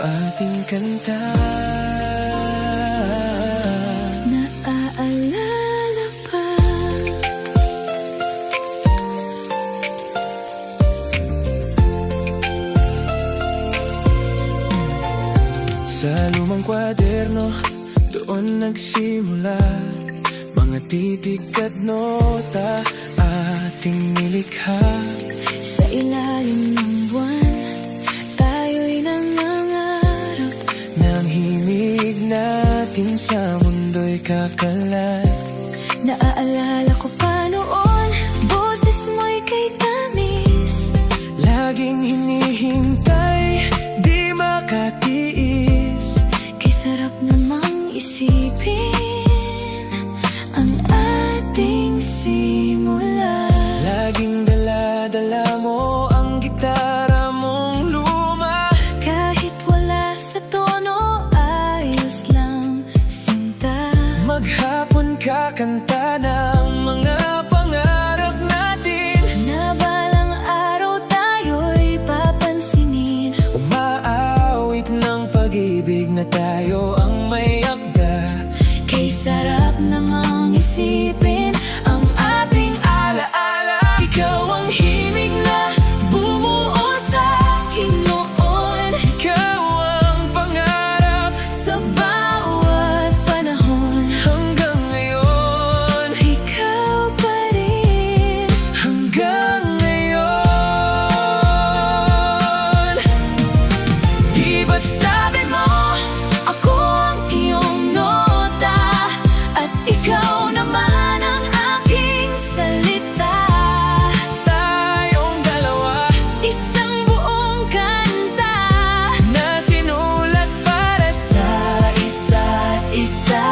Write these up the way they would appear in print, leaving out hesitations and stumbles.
Ating kanta. Naaalala pa. Sa lumang kwaderno, doon nagsimula mga titik at nota ating nilikha. Sa ilalim ng buwan, tayo'y nangangarap. Nang himig natin sa mundo'y kakalat. Naaalala ko pa noon, boses mo'y kay tamis. Laging hinihintay, di makatiis. Kay sarap namang isipin ang ating simula. Laging dala-dala mo ang gitara mong luma. Kahit wala sa tono, ayos lang sinta. Maghapon kakanta ng mga pangarap natin. Na balang araw tayo'y papansinin. Umaawit ng pag-ibig na tayo ang may akda. Kay sarap namang isipin ang ating alaala. Ikaw ang himig na bumuo sa akin noon. Ikaw ang pangarap Sa bawat panahon, hanggang ngayon. ikaw pa rin. Hanggang ngayon. Di ba't sabi mo Ako ang iyong nota, at ikaw naman ang aking salita. tayong dalawa Isang buong kanta na sinulat para sa isa't isa.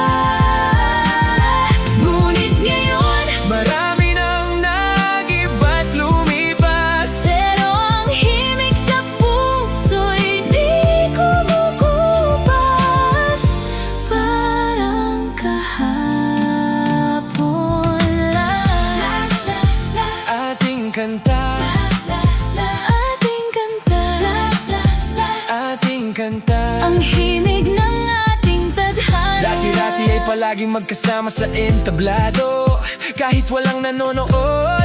Ngunit ngayon, marami nang nag-iba't lumipas. pero ang himig sa puso'y di kumukupas. Parang kahapon lang. Ating kanta, Ating kanta, ating kanta. ang himig ng ating tadhana. Dati-dati ay palaging magkasama sa entablado. Kahit walang nanonood,